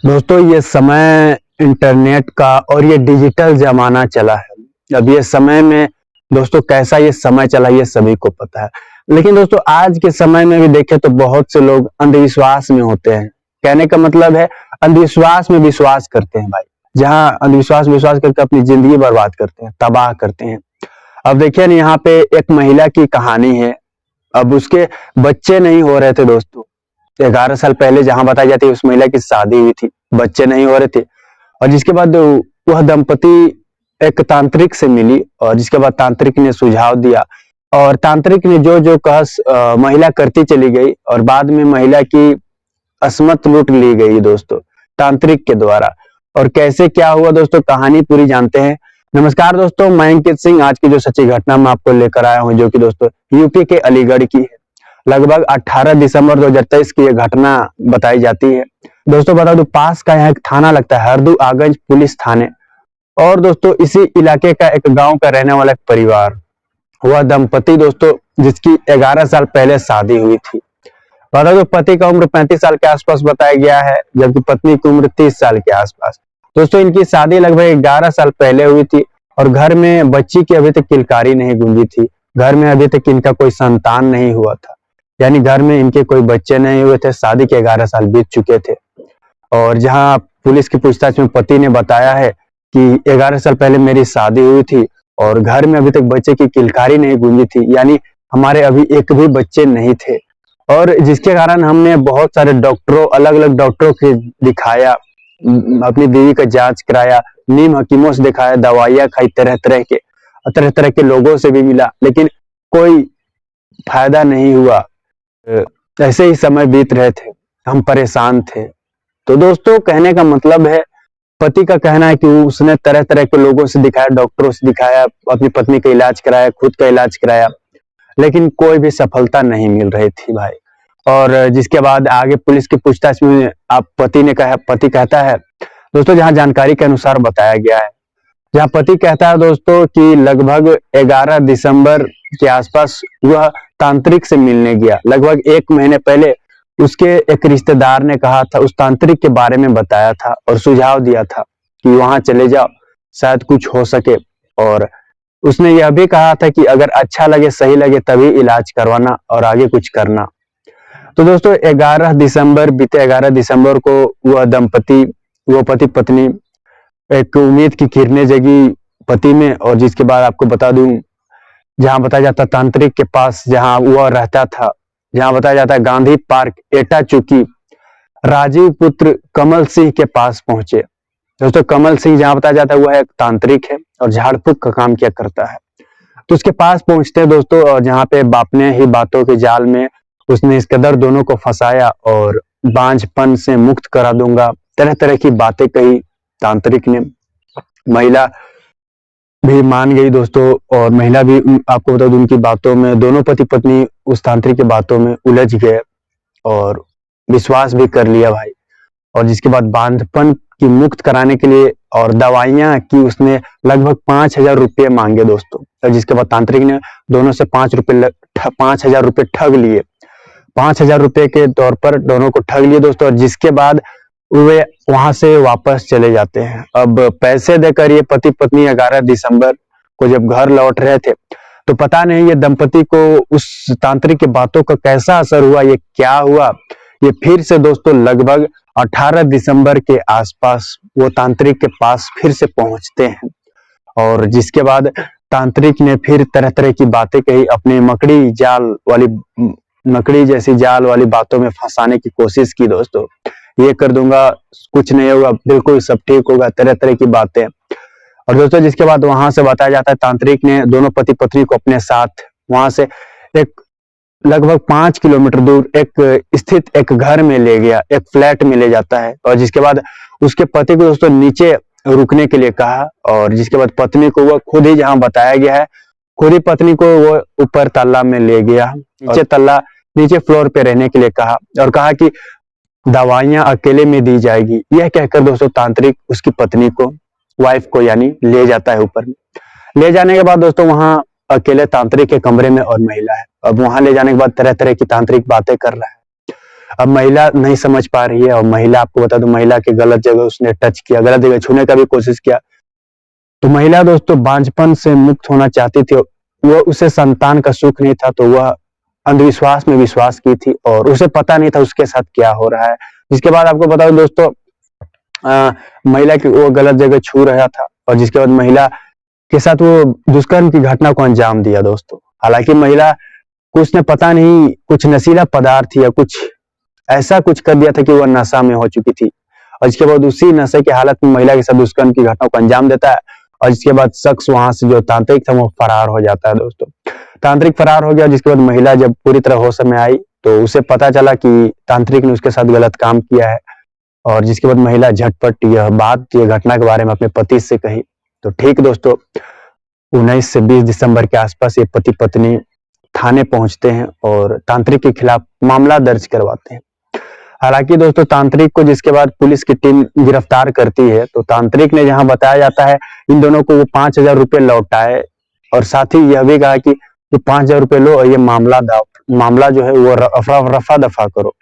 दोस्तों ये समय इंटरनेट का और ये डिजिटल जमाना चला है। अब ये समय में दोस्तों कैसा ये समय चला ये सभी को पता है। लेकिन दोस्तों आज के समय में भी देखें तो बहुत से लोग अंधविश्वास में होते हैं। कहने का मतलब है अंधविश्वास में विश्वास करते हैं भाई। जहाँ अंधविश्वास विश्वास करके अपनी जिंदगी बर्बाद करते हैं, तबाह करते हैं। अब देखिए ना यहाँ पे एक महिला की कहानी है। अब उसके बच्चे नहीं हो रहे थे दोस्तों। 11 साल पहले जहां बताई जाती है उस महिला की शादी हुई थी, बच्चे नहीं हो रहे थे और जिसके बाद वह दंपति एक तांत्रिक से मिली और जिसके बाद तांत्रिक ने सुझाव दिया और तांत्रिक ने जो जो कहा महिला करती चली गई और बाद में महिला की अस्मत लूट ली गई दोस्तों तांत्रिक के द्वारा। और कैसे क्या हुआ दोस्तों कहानी पूरी जानते हैं। नमस्कार दोस्तों, मैं अंकित सिंह। आज की जो सच्ची घटना मैं आपको लेकर आया हूं जो कि दोस्तों यूपी के अलीगढ़ की है। लगभग 18 दिसंबर 2023 की यह घटना बताई जाती है। दोस्तों बता दूं पास का यहाँ एक थाना लगता है हरदू आगंज पुलिस थाने। और दोस्तों इसी इलाके का एक गांव का रहने वाला एक परिवार, वह दंपति दोस्तों जिसकी 11 साल पहले शादी हुई थी। बता दो पति का उम्र 35 साल के आसपास बताया गया है जबकि पत्नी की उम्र 30 साल के आसपास। दोस्तों इनकी शादी लगभग 11 साल पहले हुई थी और घर में बच्ची की अभी तक किलकारी नहीं गूंजी थी। घर में अभी तक इनका कोई संतान नहीं हुआ था, यानी घर में इनके कोई बच्चे नहीं हुए थे। शादी के 11 साल बीत चुके थे और जहां पुलिस की पूछताछ में पति ने बताया है कि 11 साल पहले मेरी शादी हुई थी और घर में अभी तक बच्चे की किलकारी नहीं गूंजी थी, यानी हमारे अभी एक भी बच्चे नहीं थे। और जिसके कारण हमने बहुत सारे डॉक्टरों अलग अलग डॉक्टरों के दिखाया, अपनी बीवी का जांच कराया, नीम हकीमों से दिखाया, दवाइयां खाई, तरह तरह के लोगों से भी मिला, लेकिन कोई फायदा नहीं हुआ। ऐसे ही समय बीत रहे थे, हम परेशान थे। तो दोस्तों कहने का मतलब है पति का कहना है कि उसने तरह तरह के लोगों से दिखाया, डॉक्टरों से दिखाया, अपनी पत्नी का इलाज कराया, खुद का इलाज कराया, लेकिन कोई भी सफलता नहीं मिल रही थी भाई। और जिसके बाद आगे पुलिस की पूछताछ में पति कहता है दोस्तों, जहां जानकारी के अनुसार बताया गया है, जहां पति कहता है दोस्तों कि लगभग 11 दिसंबर के आसपास वह तांत्रिक से मिलने गया। लगभग 1 महीने पहले उसके एक रिश्तेदार ने कहा था, उस तांत्रिक के बारे में बताया था और सुझाव दिया था कि वहां चले जाओ, शायद कुछ हो सके। और उसने यह भी कहा था कि अगर अच्छा लगे, सही लगे तभी इलाज करवाना और आगे कुछ करना। तो दोस्तों 11 दिसंबर को वह दंपति, वो पति पत्नी, एक उम्मीद की किरणें जगी पति में। और जिसके बाद आपको बता दूं, जहां बताया जाता तांत्रिक के पास जहां वह रहता था, जहां बताया जाता है गांधी पार्क एटा चुकी, राजीव पुत्र कमल सिंह के पास पहुंचे। दोस्तों कमल सिंह जहां बताया जाता है वह एक तांत्रिक है और झाड़ फूक का काम किया करता है। तो उसके पास पहुंचते हैं दोस्तों और जहां पे बाप ने ही बातों के जाल में उसने इस कदर दोनों को फंसाया और बांझपन से मुक्त करा दूंगा, तरह तरह की बातें कही तांत्रिक ने। महिला भी मान गई दोस्तों और महिला भी आपको बता दूं उनकी बातों में, दोनों पति पत्नी उस तांत्रिक की बातों में उलझ गए और विश्वास भी कर लिया भाई। और जिसके बाद बांझपन की मुक्त कराने के लिए और दवाइयां की उसने लगभग 5,000 रुपये मांगे दोस्तों। और जिसके बाद तांत्रिक ने दोनों से 5,000 रुपये ठग लिए। 5,000 रुपये के तौर पर दोनों को ठग लिए दोस्तों। और जिसके बाद वे वहां से वापस चले जाते हैं। अब पैसे देकर ये पति पत्नी 11 दिसंबर को जब घर लौट रहे थे तो पता नहीं ये दंपति को उस तांत्रिक की बातों का कैसा असर हुआ, ये क्या हुआ। ये फिर से दोस्तों लगभग 18 दिसंबर के आसपास वो तांत्रिक के पास फिर से पहुंचते हैं और जिसके बाद तांत्रिक ने फिर तरह तरह की बातें कही, अपने मकड़ी जैसी जाल वाली बातों में फंसाने की कोशिश की दोस्तों। ये कर दूंगा, कुछ नहीं होगा, बिल्कुल सब ठीक होगा, तरह तरह की बातें। और दोस्तों जिसके बाद वहां से बताया जाता है तांत्रिक ने दोनों पति पत्नी को अपने साथ वहां से एक लगभग 5 किलोमीटर दूर एक स्थित एक घर में ले गया, एक फ्लैट में ले जाता है। और जिसके बाद उसके पति को दोस्तों नीचे रुकने के लिए कहा और जिसके बाद पत्नी को वह खुद ही, जहां बताया गया है, खुद ही पत्नी को वो ऊपर तल्ला में ले गया, नीचे फ्लोर पे रहने के लिए कहा और कहा कि दवाइयां अकेले में दी जाएगी। यह कहकर दोस्तों तांत्रिक उसकी पत्नी को, वाइफ को यानी, ले जाता है ऊपर में। ले जाने के बाद दोस्तों वहां अकेले तांत्रिक के कमरे में और महिला है। अब वहां ले जाने के बाद तरह तरह की तांत्रिक बातें कर रहा है। अब महिला नहीं समझ पा रही है, और महिला, आपको बता दूं, महिला के गलत जगह उसने टच किया, गलत जगह छूने का भी कोशिश किया। तो महिला दोस्तों बांझपन से मुक्त होना चाहती थी, वो उसे संतान का सुख नहीं था, तो वह अंधविश्वास में विश्वास की थी, और उसे पता नहीं था उसके साथ क्या हो रहा है। जिसके बाद आपको बता दूं दोस्तों, महिला की वो गलत जगह छू रहा था, और जिसके बाद महिला के साथ वो दुष्कर्म की घटना को अंजाम दिया दोस्तों। हालांकि महिला को उसने पता नहीं कुछ नशीला पदार्थ या कुछ ऐसा कुछ कर दिया था कि वह नशा में हो चुकी थी, और इसके बाद उसी नशे की हालत में महिला के साथ दुष्कर्म की घटना को अंजाम देता है, और इसके बाद शख्स वहां से जो तांत्रिक था वो फरार हो जाता है दोस्तों। तांत्रिक फरार हो गया, जिसके बाद महिला जब पूरी तरह होश में आई तो उसे पता चला कि तांत्रिक ने उसके साथ गलत काम किया है, और जिसके बाद महिला झटपट ये घटना के बारे में अपने पति से कही। तो ठीक दोस्तों, 19 से 20 दिसंबर के आसपास ये पति पत्नी थाने पहुंचते हैं और तांत्रिक के खिलाफ मामला दर्ज करवाते हैं। हालांकि दोस्तों तांत्रिक को जिसके बाद पुलिस की टीम गिरफ्तार करती है, तो तांत्रिक ने जहां बताया जाता है इन दोनों को वो 5,000 रुपए लौटाए, और साथ ही यह भी कहा कि 5,000 रुपए लो और ये मामला जो है वो रफा दफा करो।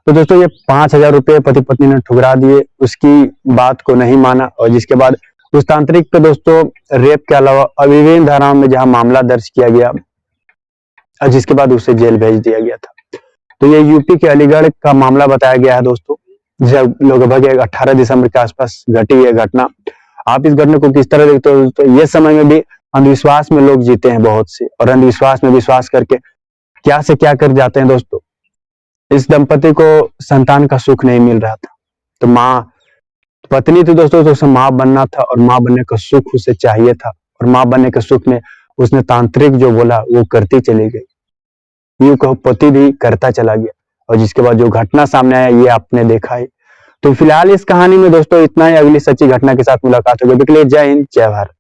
तो दोस्तों ये 5,000 रुपए पति पत्नी ने ठुकरा दिए, उसकी बात को नहीं माना, और जिसके बाद उस तांत्रिक पे दोस्तों रेप के अलावा विभिन्न धाराओं में जहां मामला दर्ज किया गया, और जिसके बाद उसे जेल भेज दिया गया था। तो ये यूपी के अलीगढ़ का मामला बताया गया है दोस्तों, जब लगभग 18 दिसंबर के आसपास घटी है घटना। आप इस घटना को किस तरह देखते हो? तो ये समय में भी अंधविश्वास में लोग जीते हैं बहुत से, और अंधविश्वास में विश्वास करके क्या से क्या कर जाते हैं दोस्तों। इस दंपति को संतान का सुख नहीं मिल रहा था, तो पत्नी थी दोस्तों, तो उसे माँ बनना था, और माँ बनने का सुख उसे चाहिए था, और माँ बनने के सुख में उसने तांत्रिक जो बोला वो करती चली गई, यूं कहो पति भी करता चला गया, और जिसके बाद जो घटना सामने आया ये आपने देखा है। तो फिलहाल इस कहानी में दोस्तों इतना ही, अगली सच्ची घटना के साथ मुलाकात होगी। जय हिंद, जय भारत।